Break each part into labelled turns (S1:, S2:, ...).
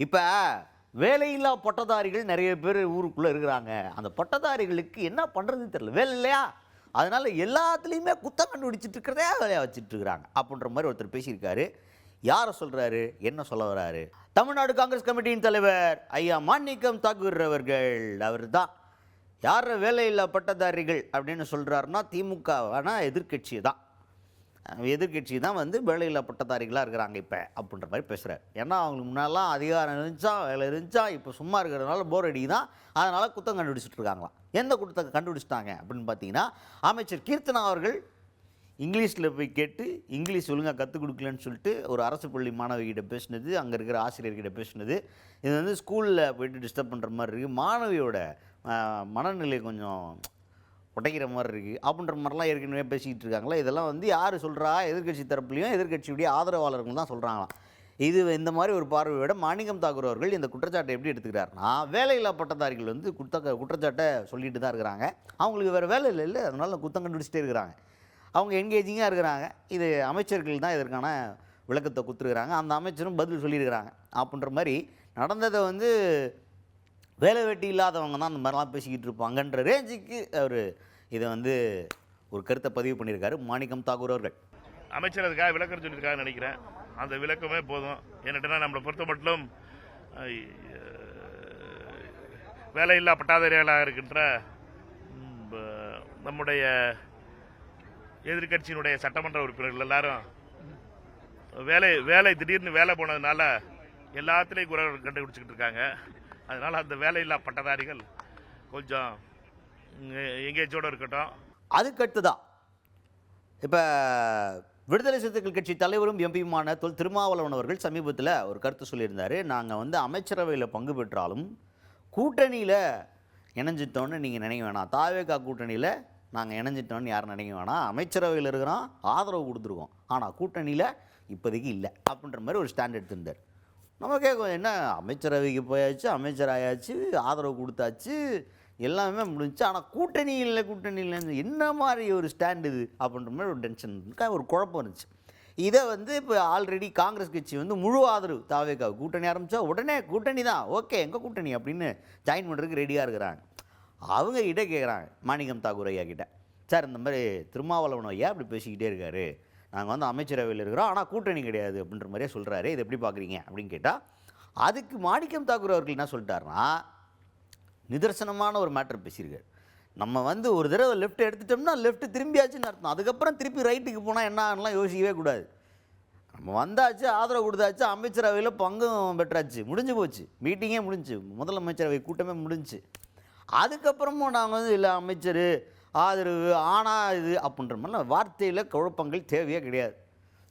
S1: இப்போ வேலையில்லா பட்டதாரிகள் நிறைய பேர் ஊருக்குள்ளே இருக்கிறாங்க. அந்த பட்டதாரிகளுக்கு என்ன பண்ணுறதுன்னு தெரியல. வேலை இல்லையா? அதனால எல்லாத்துலேயுமே குத்தம் கண்டுபிடிச்சிட்டு இருக்கிறதே வேலையாக வச்சுட்டு இருக்கிறாங்க அப்படின்ற மாதிரி ஒருத்தர் பேசியிருக்காரு. யாரை சொல்கிறாரு, என்ன சொல்ல வராரு? தமிழ்நாடு காங்கிரஸ் கமிட்டியின் தலைவர் ஐயா மாணிக்கம் தாக்கூர் அவர்கள். அவர் தான் யார் வேலையில்லா பட்டதாரிகள் அப்படின்னு சொல்கிறாருன்னா திமுகவான எதிர்க்கட்சி தான். எதிர்க்கட்சி தான் வந்து வேலையில்லா பட்டதாரிகளாக இருக்கிறாங்க இப்போ அப்படின்ற மாதிரி பேசுகிறார். ஏன்னா அவங்களுக்கு முன்னாலாம் அதிகாரம் இருந்துச்சா, வேலை இருந்துச்சா, இப்போ சும்மா இருக்கிறதுனால போர் அடி தான். அதனால் குத்தம் கண்டுபிடிச்சிட்டு இருக்காங்களாம். எந்த குற்றத்தை கண்டுபிடிச்சிட்டாங்க அப்படின்னு பார்த்தீங்கன்னா, அமைச்சர் கீர்த்தனா அவர்கள் இங்கிலீஷில் போய் கேட்டு இங்கிலீஷ் ஒழுங்காக கற்றுக் கொடுக்கலன்னு சொல்லிட்டு ஒரு அரசு பள்ளி மாணவிகிட்ட பேசினது, அங்கே இருக்கிற ஆசிரியர்கிட்ட பேசினது. இது வந்து ஸ்கூலில் போய்ட்டு டிஸ்டர்ப் பண்ணுற மாதிரி இருக்குது. மாணவியோட மனநிலை கொஞ்சம் உடைக்கிற மாதிரி இருக்குது அப்படின்ற மாதிரிலாம் ஏற்கனவே பேசிக்கிட்டு இருக்காங்களா. இதெல்லாம் வந்து யார் சொல்கிறா? எதிர்க்கட்சி தரப்புலையும் எதிர்க்கட்சியுடைய ஆதரவாளர்கள் தான் சொல்கிறாங்களாம். இது இந்த மாதிரி ஒரு பார்வையோட மாணிக்கம் தாக்கூர் அவர்கள் இந்த குற்றச்சாட்டை எப்படி எடுத்துக்கிறாருன்னா, வேலையில்லா பட்டதாரிகள் வந்து குற்றச்சாட்டை சொல்லிட்டு தான் இருக்கிறாங்க. அவங்களுக்கு வேறு வேலை இல்லை, அதனால குத்தம் கண்டுபிடிச்சிட்டே இருக்கிறாங்க. அவங்க என்கேஜிங்காக இருக்கிறாங்க. இது அமைச்சர்கள் தான் இதற்கான விளக்கத்தை கொடுத்துருக்குறாங்க. அந்த அமைச்சரும் பதில் சொல்லியிருக்கிறாங்க அப்படின்ற மாதிரி நடந்ததை வந்து வேலை வெட்டி இல்லாதவங்க தான் அந்த மாதிரிலாம் பேசிக்கிட்டு இருப்பாங்கன்ற ரேஞ்சுக்கு அவர் இதை வந்து ஒரு கருத்தை பதிவு பண்ணியிருக்காரு மாணிக்கம் தாக்கூர் அவர்கள்.
S2: அமைச்சர் அதுக்காக விளக்கம் சொல்லியிருக்காங்க நினைக்கிறேன். அந்த விளக்கமே போதும். என்னட்டுன்னா நம்மளை பொறுத்த மட்டும் வேலையில்லா பட்டாதாரிகளாக இருக்கின்ற நம்முடைய எதிர்கட்சியினுடைய சட்டமன்ற உறுப்பினர்கள் எல்லாரும் வேலை திடீர்னு வேலை போனதுனால எல்லாத்துலேயும் குறை கண்டுபிடிச்சிக்கிட்டு இருக்காங்க. அதனால் அந்த வேலையில்லா பட்டதாரிகள் கொஞ்சம் எங்கேஜோடு இருக்கட்டும்.
S1: அதுக்கடுத்துதான் இப்போ விடுதலை சிறுத்தைகள் கட்சி தலைவரும் எம்பியுமான திருமாவளவன் அவர்கள் சமீபத்தில் ஒரு கருத்து சொல்லியிருந்தார். நாங்கள் வந்து அமைச்சரவையில் பங்கு பெற்றாலும் கூட்டணியில் இணைஞ்சிட்டோன்னு நீங்கள் நினைக்க வேணாம். தாவேகா கூட்டணியில் நாங்கள் இணைஞ்சிட்டோன்னு யாரும் நினைக்க வேணாம். அமைச்சரவையில் இருக்கிறோம், ஆதரவு கொடுத்துருக்கோம், ஆனால் கூட்டணியில் இப்போதைக்கு இல்லை அப்படின்ற மாதிரி ஒரு ஸ்டாண்ட் எடுத்திருந்தார். நம்ம கேட்கும், என்ன அமைச்சரவைக்கு போயாச்சு, அமைச்சர் ஆயாச்சு, ஆதரவு கொடுத்தாச்சு, எல்லாமே முடிஞ்சு, ஆனால் கூட்டணி இல்லைன்னு என்ன மாதிரி ஒரு ஸ்டாண்ட் இது அப்படின்ற மாதிரி ஒரு டென்ஷன் ஒரு குழப்பம் இருந்துச்சு. இதை வந்து இப்போ ஆல்ரெடி காங்கிரஸ் கட்சி வந்து முழு ஆதரவு தாவேகா கூட்டணி ஆரம்பித்தா உடனே கூட்டணி தான், ஓகே எங்கள் கூட்டணி அப்படின்னு ஜாயின் பண்ணுறதுக்கு ரெடியாக இருக்கிறாங்க. அவங்க கிட்டே கேட்குறாங்க மாணிக்கம் தாக்கூர் ஐயா கிட்ட, சார் இந்த மாதிரி திருமாவளவன் ஐயா அப்படி பேசிக்கிட்டே இருக்காரு, நாங்கள் வந்து அமைச்சரவையில் இருக்கிறோம் ஆனால் கூட்டணி கிடையாது அப்படின்ற மாதிரியே சொல்கிறாரு, இது எப்படி பார்க்குறீங்க அப்படின்னு கேட்டால், அதுக்கு மாணிக்கம் தாக்கூர் அவர்கள் என்ன சொல்லிட்டாருன்னா, நிதர்சனமான ஒரு மேட்டர் பேசியிருக்காரு. நம்ம வந்து ஒரு தடவை லெஃப்ட் எடுத்துட்டோம்னா லெஃப்ட் திரும்பியாச்சுன்னு அர்த்தம். அதுக்கப்புறம் திருப்பி ரைட்டுக்கு போனால் என்னலாம் யோசிக்கவே கூடாது. நம்ம வந்தாச்சு, ஆதரவு கொடுத்தாச்சு, அமைச்சரவையில் பங்கும் பெற்றாச்சு, முடிஞ்சு போச்சு, மீட்டிங்கே முடிஞ்சு, முதலமைச்சரவை கூட்டமே முடிஞ்சு. அதுக்கப்புறமும் நாங்கள் வந்து இல்லை அமைச்சர் ஆதரவு ஆனால் இது அப்படின்ற மாதிரிலாம் வார்த்தையில் குழப்பங்கள் தேவையே கிடையாது.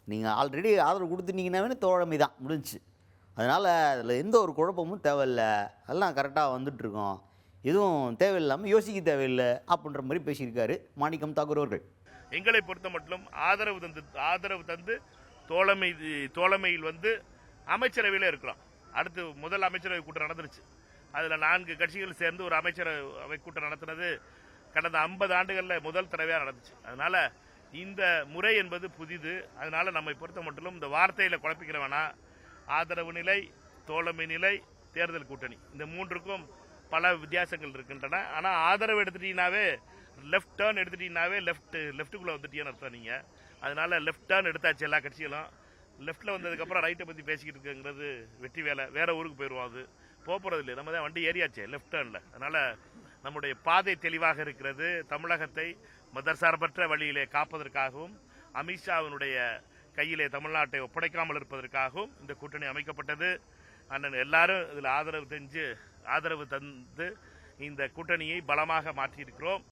S1: நீங்கள் ஆல்ரெடி ஆதரவு கொடுத்துட்டீங்கன்னாவே தோழமை தான் முடிஞ்சு. அதனால் அதில் எந்த ஒரு குழப்பமும் தேவையில்லை, அதெல்லாம் கரெக்டாக வந்துட்டுருக்கோம், எதுவும் தேவையில்லாமல் யோசிக்க தேவையில்லை அப்படின்ற மாதிரி பேசியிருக்காரு மாணிக்கம் தாக்கூர் அவர்கள்.
S2: எங்களை பொறுத்த மட்டும் ஆதரவு தந்து தோழமையில் வந்து அமைச்சரவையில் இருக்கிறோம். அடுத்து முதல் அமைச்சரவை கூட்டம் நடந்துருச்சு. அதில் 4 கட்சிகள் சேர்ந்து ஒரு அமைச்சரவை கூட்டம் நடத்துனது கடந்த 50 ஆண்டுகளில் முதல் தடவையாக நடந்துச்சு. அதனால் இந்த முறை என்பது புதிது. அதனால் நம்மை பொறுத்த மட்டும் இந்த வார்த்தையில் குழப்பிக்கிற வேணாம். ஆதரவு நிலை, தோழமை நிலை, தேர்தல் கூட்டணி, இந்த 3க்கும் பல வித்தியாசங்கள் இருக்கின்றன. ஆனால் ஆதரவு எடுத்துட்டீங்கன்னாவே, லெஃப்ட் டேர்ன் எடுத்துட்டீங்கன்னாவே லெஃப்ட்டுக்குள்ளே வந்துட்டீங்கன்னு அர்த்தம் நீங்கள். அதனால் லெஃப்ட் டேர்ன் எடுத்தாச்சு எல்லா கட்சிகளும். லெஃப்ட்டில் வந்ததுக்கப்புறம் ரைட்டை பற்றி பேசிக்கிட்டு இருக்குங்கிறது வெற்றி வேலை. வேறு ஊருக்கு போயிடுவோம், அது போகிறது இல்லை. நம்ம தான் வண்டி ஏறியாச்சே லெஃப்ட் டேர்னில். அதனால் நம்முடைய பாதை தெளிவாக இருக்கிறது. தமிழகத்தை மதசார்பற்ற வழியிலே காப்பதற்காகவும் அமித்ஷாவினுடைய கையிலே தமிழ்நாட்டை ஒப்படைக்காமல் இருப்பதற்காகவும் இந்த கூட்டணி அமைக்கப்பட்டது. அண்ணன் எல்லாரும் இதில் ஆதரவு தந்து இந்த கூட்டணியை பலமாக மாற்றியிருக்கிறோம்.